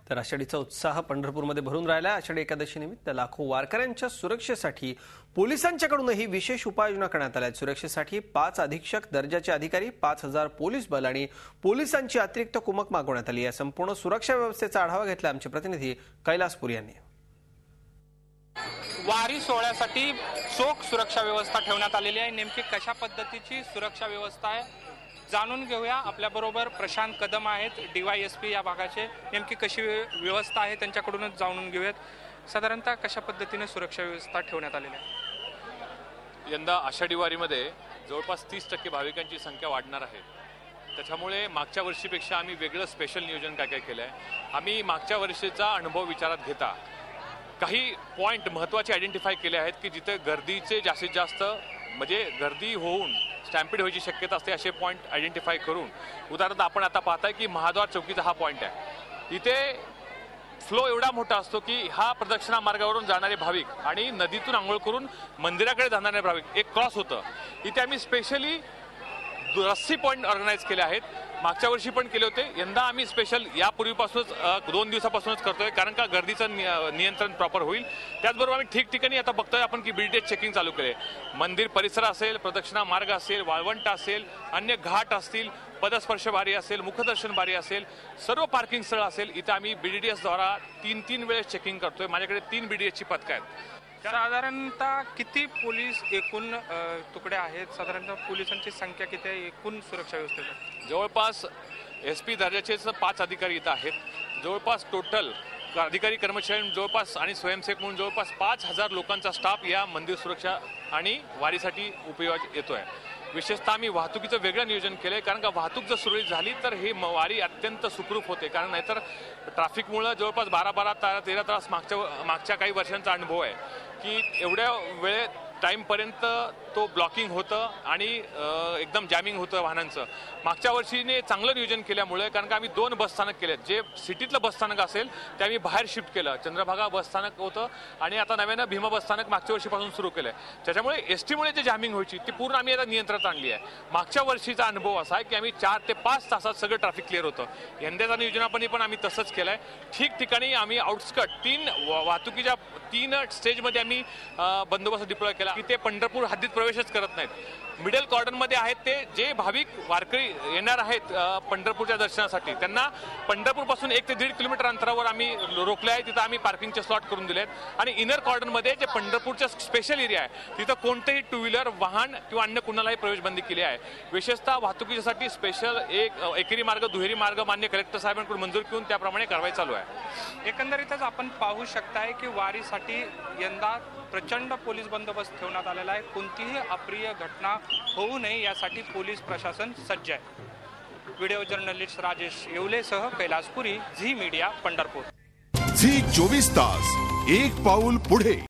तर आषाढीचा उत्साह पंढरपूरमध्ये भरून राहिला। आषाढी एकादशी निमित्त लाखो वारकऱ्यांच्या सुरक्षेसाठी पोलिसांच्याकडूनही विशेष उपाययोजना करण्यात आल्या आहेत। सुरक्षेसाठी 5 अधीक्षक दर्जाचे अधिकारी, 5000 पोलीस बल आणि पोलिसांची अतिरिक्त कुमक मागवण्यात आली आहे। संपूर्ण सुरक्षा व्यवस्थेचा आढावा घेतला आमचे प्रतिनिधी कैलासपुरी यांनी। वारी सोहळ्यासाठी चोख सुरक्षा व्यवस्था ठेवण्यात आलेली आहे। नेमकी कशा पद्धतीची सुरक्षा व्यवस्था आहे जाणून घेऊया। आपल्याबरोबर प्रशांत कदम आहेत, DYSP या भागाचे। नेमकी कशी व्यवस्था आहे त्यांच्याकडूनच जाणून घेऊयात। साधारणतः कशा पद्धतीने सुरक्षा व्यवस्था ठेवण्यात आलेली आहे? यंदा आषाढी वारीमध्ये जवळपास 30% भाविकांची संख्या वाढणार आहे। त्याच्यामुळे मागच्या वर्षीपेक्षा आम्ही वेगळं स्पेशल नियोजन काय केलं आहे। आम्ही मागच्या वर्षीचा अनुभव विचारात घेता काही पॉइंट महत्त्वाचे आयडेंटिफाय केले आहेत की जिथे गर्दीचे जास्तीत जास्त म्हणजे गर्दी होऊन स्टॅम्पिड व्हायची शक्यता असते असे पॉइंट आयडेंटिफाय करून, उदाहरणार्थ आपण आता पाहताय की महाद्वार चौकीचा हा पॉइंट आहे। इथे फ्लो एवढा मोठा असतो की हा प्रदक्षिणा मार्गावरून जाणारे भाविक आणि नदीतून आंघोळ करून मंदिराकडे जाणारे भाविक एक क्रॉस होतं। इथे आम्ही स्पेशली रस्सी पॉइंट ऑर्गनाईज केले आहेत। मागच्या वर्षी पण केले होते, यंदा आम्ही स्पेशल यापूर्वीपासूनच 2 दिवसापासूनच करतोय कारण का गर्दीचं नियंत्रण प्रॉपर होईल। त्याचबरोबर आम्ही ठिकठिकाणी आता बघतोय आपण की BDS चेकिंग चालू केले। मंदिर परिसर असेल, प्रदक्षिणा मार्ग असेल, वाळवंट असेल, अन्य घाट असतील, पदस्पर्श बारी असेल, मुखदर्शन बारी असेल, सर्व पार्किंग स्थळ असेल, इथे आम्ही BDS द्वारा 3 वेळेस चेकिंग करतोय। माझ्याकडे 3 BDS ची पथकं आहेत। साधारणतः किती पोलीस एकूण तुकडे आहेत? साधारणतः पोलिसांची संख्या किती आहे एकूण सुरक्षा व्यवस्थेत? जवळपास SP दर्जाचेच 5 अधिकारी इथं आहेत। जवळपास टोटल अधिकारी कर्मचारी जवळपास आणि स्वयंसेवक म्हणून जवळपास 5000 लोकांचा स्टाफ या मंदिर सुरक्षा आणि वारीसाठी उपयोग येतोय। विशेषतः आम्ही वाहतुकीचं वेगळं नियोजन केलंय कारण का वाहतूक जर सुरळीत झाली तर ही वारी अत्यंत सुखरूप होते। कारण नाहीतर ट्रॅफिकमुळे जवळपास 12-13 तास मागच्या काही वर्षांचा अनुभव आहे की एवढ्या वेळेत टाईमपर्यंत तो ब्लॉकिंग होतं आणि एकदम जॅमिंग होतं वाहनांचं। मागच्या वर्षीने चांगलं नियोजन केल्यामुळे कारण का आम्ही 2 बसस्थानक केलेत। जे सिटीतलं बसस्थानक असेल ते आम्ही बाहेर शिफ्ट केलं, चंद्रभागा बसस्थानक होतं आणि आता नव्यानं भीमा बसस्थानक मागच्या वर्षीपासून सुरू केलंय। त्याच्यामुळे STमुळे जे जॅमिंग व्हायची ती पूर्ण आम्ही आता नियंत्रणात आणली आहे। मागच्या वर्षीचा अनुभव असा आहे की आम्ही 4 ते 5 तासात सगळं ट्रॅफिक क्लिअर होतं। यंदाच्या नियोजनापणी पण आम्ही तसंच केलंय। ठिकठिकाणी आम्ही आउटस्कट 3 वाहतुकीच्या 3 स्टेजमध्ये आम्ही बंदोबस्त डिप्लॉय केला की ते पंढरपूर हद्दीत प्रवेशच करत नाहीत। मिडल कॉर्डनमध्ये आहेत ते जे भाविक वारकरी येणार आहेत पंढरपूरच्या दर्शनासाठी त्यांना पंढरपूरपासून 1 ते 1.5 किलोमीटर अंतरावर आम्ही रोखले आहे। तिथं आम्ही पार्किंगचे स्लॉट करून दिलेत आणि इनर कॉर्डनमध्ये जे पंढरपूरच्या स्पेशल एरिया आहे तिथं कोणतेही 2 व्हीलर वाहन किंवा अन्य कुणालाही प्रवेश बंदी केली आहे। विशेषतः वाहतुकीसाठी स्पेशल एकेरी मार्ग, दुहेरी मार्ग मान्य कलेक्टर साहेबांकडून मंजूर घेऊन त्याप्रमाणे कारवाई चालू आहे। एकंदरीतच आपण पाहू शकताय की वारीसाठी यंदा प्रचंड पोलीस बंदोबस्त ठेवण्यात आलेला आहे। कोणतीही अप्रिय घटना होऊ नये यासाठी पोलीस प्रशासन सज्ज आहे। व्हिडिओ जर्नलिस्ट राजेश येवलेसह कैलासपुरी, झी मीडिया, पंढरपूर। झी 24 तास एक पाऊल पुढे।